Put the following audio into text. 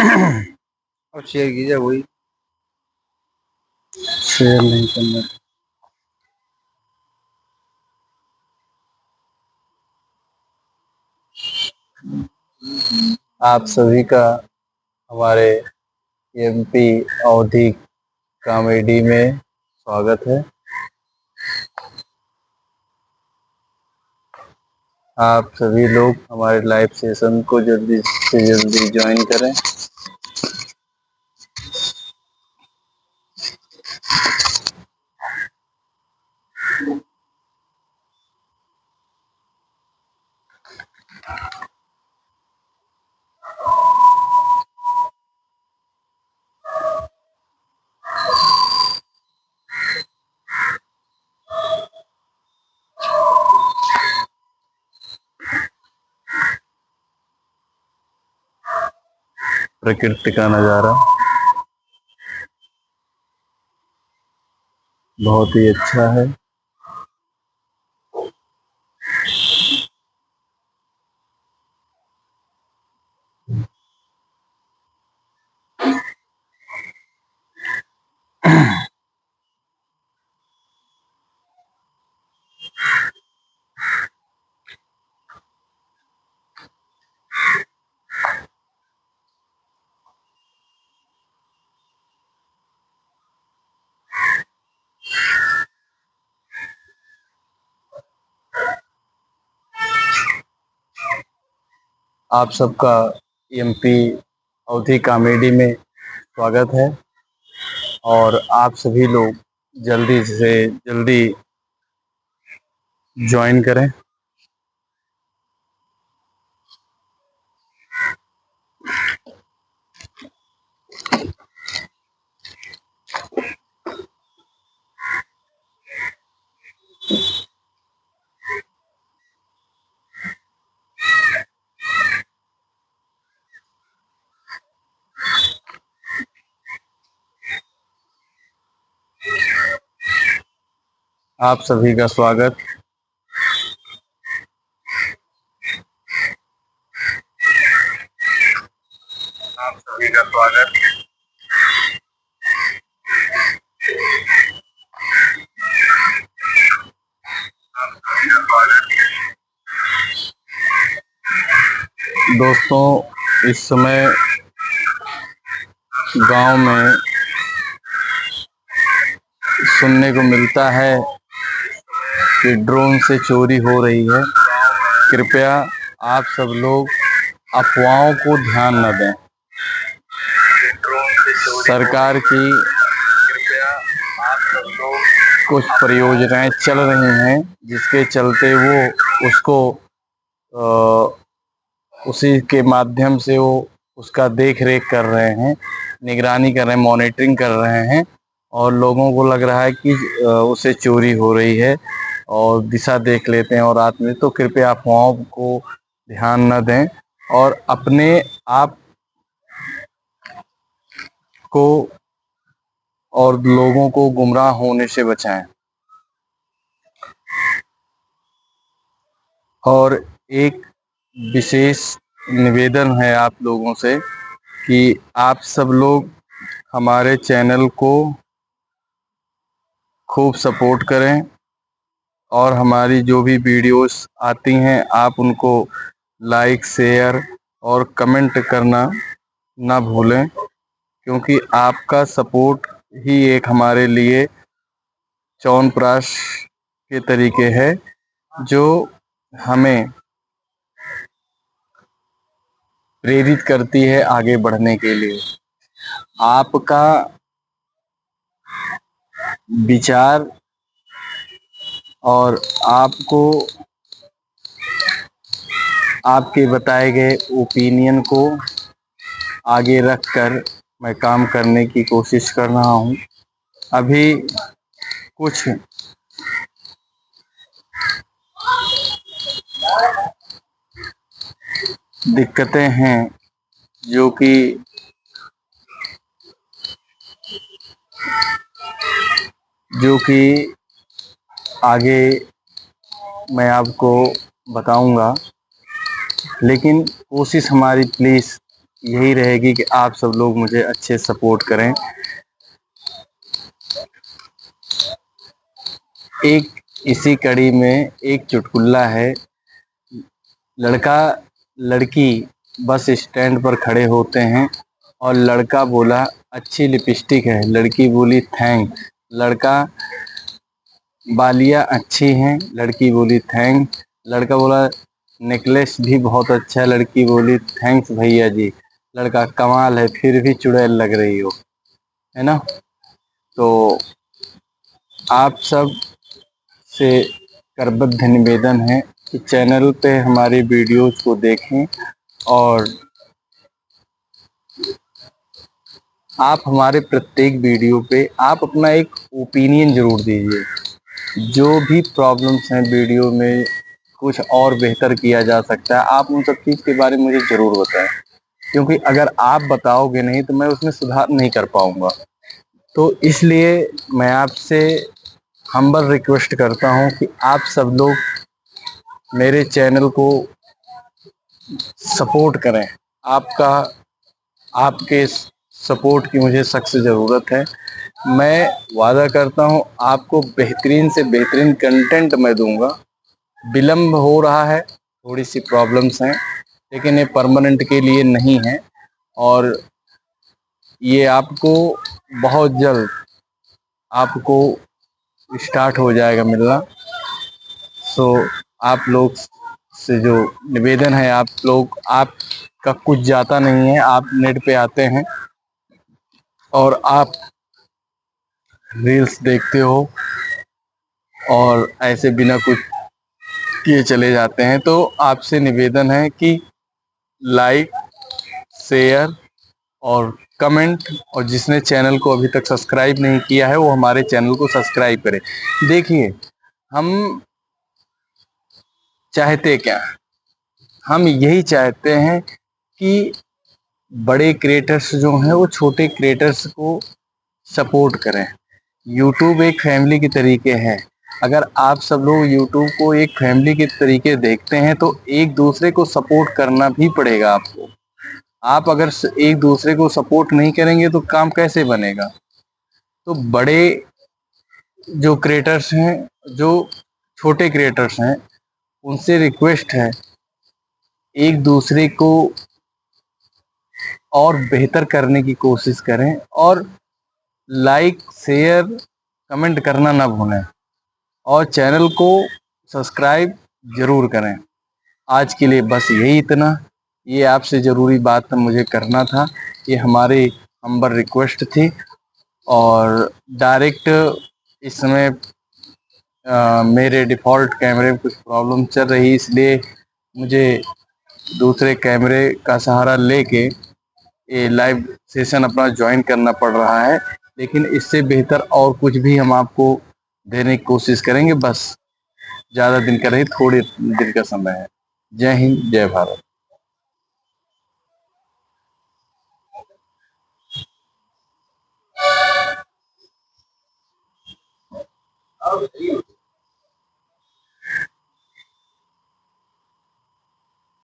और शेयर कीजिए वही। शेयर नहीं करना। आप सभी का हमारे एमपी अवधी कॉमेडी में स्वागत है। आप सभी लोग हमारे लाइव सेशन को जल्दी से जल्दी ज्वाइन करें। प्रकृति का नज़ारा बहुत ही अच्छा है। आप सबका एमपी अवधी कॉमेडी में स्वागत है और आप सभी लोग जल्दी से जल्दी ज्वाइन करें। आप सभी का स्वागत। आप सभी का स्वागत। दोस्तों, इस समय गांव में सुनने को मिलता है कि ड्रोन से चोरी हो रही है। कृपया आप सब लोग अफवाहों को ध्यान न दें। सरकार की कुछ परियोजनाएं चल रही हैं जिसके चलते वो उसको उसी के माध्यम से वो उसका देख रेख कर रहे हैं, निगरानी कर रहे हैं, मॉनिटरिंग कर रहे हैं और लोगों को लग रहा है कि उसे चोरी हो रही है और दिशा देख लेते हैं और रात में। तो कृपया अफवाहों को ध्यान न दें और अपने आप को और लोगों को गुमराह होने से बचाएं। और एक विशेष निवेदन है आप लोगों से कि आप सब लोग हमारे चैनल को खूब सपोर्ट करें और हमारी जो भी वीडियोस आती हैं आप उनको लाइक, शेयर और कमेंट करना ना भूलें, क्योंकि आपका सपोर्ट ही एक हमारे लिए च्यवनप्राश के तरीके है जो हमें प्रेरित करती है आगे बढ़ने के लिए। आपका विचार और आपको आपके बताए गए ओपिनियन को आगे रखकर मैं काम करने की कोशिश कर रहा हूँ। अभी कुछ दिक्कतें हैं जो कि आगे मैं आपको बताऊंगा, लेकिन कोशिश हमारी प्लीज़ यही रहेगी कि आप सब लोग मुझे अच्छे सपोर्ट करें। एक इसी कड़ी में एक चुटकुला है। लड़का लड़की बस स्टैंड पर खड़े होते हैं और लड़का बोला अच्छी लिपस्टिक है, लड़की बोली थैंक। लड़का बालियाँ अच्छी हैं, लड़की बोली थैंक। लड़का बोला नेकलेस भी बहुत अच्छा है, लड़की बोली थैंक्स भैया जी। लड़का कमाल है, फिर भी चुड़ैल लग रही हो, है ना। तो आप सब से करबद्ध निवेदन है कि चैनल पे हमारी वीडियोस को देखें और आप हमारे प्रत्येक वीडियो पे आप अपना एक ओपिनियन ज़रूर दीजिए। जो भी प्रॉब्लम्स हैं वीडियो में, कुछ और बेहतर किया जा सकता है, आप उन सब चीज़ के बारे में मुझे ज़रूर बताएं, क्योंकि अगर आप बताओगे नहीं तो मैं उसमें सुधार नहीं कर पाऊँगा। तो इसलिए मैं आपसे हम्बल रिक्वेस्ट करता हूँ कि आप सब लोग मेरे चैनल को सपोर्ट करें। आपके सपोर्ट की मुझे सख्त ज़रूरत है। मैं वादा करता हूँ आपको बेहतरीन से बेहतरीन कंटेंट मैं दूंगा। विलम्ब हो रहा है, थोड़ी सी प्रॉब्लम्स हैं, लेकिन ये परमानेंट के लिए नहीं है और ये आपको बहुत जल्द आपको स्टार्ट हो जाएगा मिलना। सो आप लोग से जो निवेदन है, आप लोग, आपका कुछ जाता नहीं है, आप नेट पे आते हैं और आप रील्स देखते हो और ऐसे बिना कुछ किए चले जाते हैं। तो आपसे निवेदन है कि लाइक, शेयर और कमेंट, और जिसने चैनल को अभी तक सब्सक्राइब नहीं किया है वो हमारे चैनल को सब्सक्राइब करे। देखिए, हम चाहते क्या हैं? हम यही चाहते हैं कि बड़े क्रिएटर्स जो हैं वो छोटे क्रिएटर्स को सपोर्ट करें। यूट्यूब एक फैमिली के तरीके है। अगर आप सब लोग यूट्यूब को एक फैमिली के तरीके देखते हैं तो एक दूसरे को सपोर्ट करना भी पड़ेगा आपको। आप अगर एक दूसरे को सपोर्ट नहीं करेंगे तो काम कैसे बनेगा। तो बड़े जो क्रिएटर्स हैं, जो छोटे क्रिएटर्स हैं, उनसे रिक्वेस्ट है एक दूसरे को और बेहतर करने की कोशिश करें और लाइक, शेयर, कमेंट करना ना भूलें और चैनल को सब्सक्राइब जरूर करें। आज के लिए बस यही इतना। ये आपसे ज़रूरी बात मुझे करना था, ये हमारी हम्बल रिक्वेस्ट थी। और डायरेक्ट इस समय मेरे डिफ़ॉल्ट कैमरे में कुछ प्रॉब्लम चल रही, इसलिए मुझे दूसरे कैमरे का सहारा लेके ये लाइव सेशन अपना ज्वाइन करना पड़ रहा है। लेकिन इससे बेहतर और कुछ भी हम आपको देने की कोशिश करेंगे। बस ज़्यादा दिन का नहीं, थोड़े दिन का समय है। जय हिंद, जय भारत।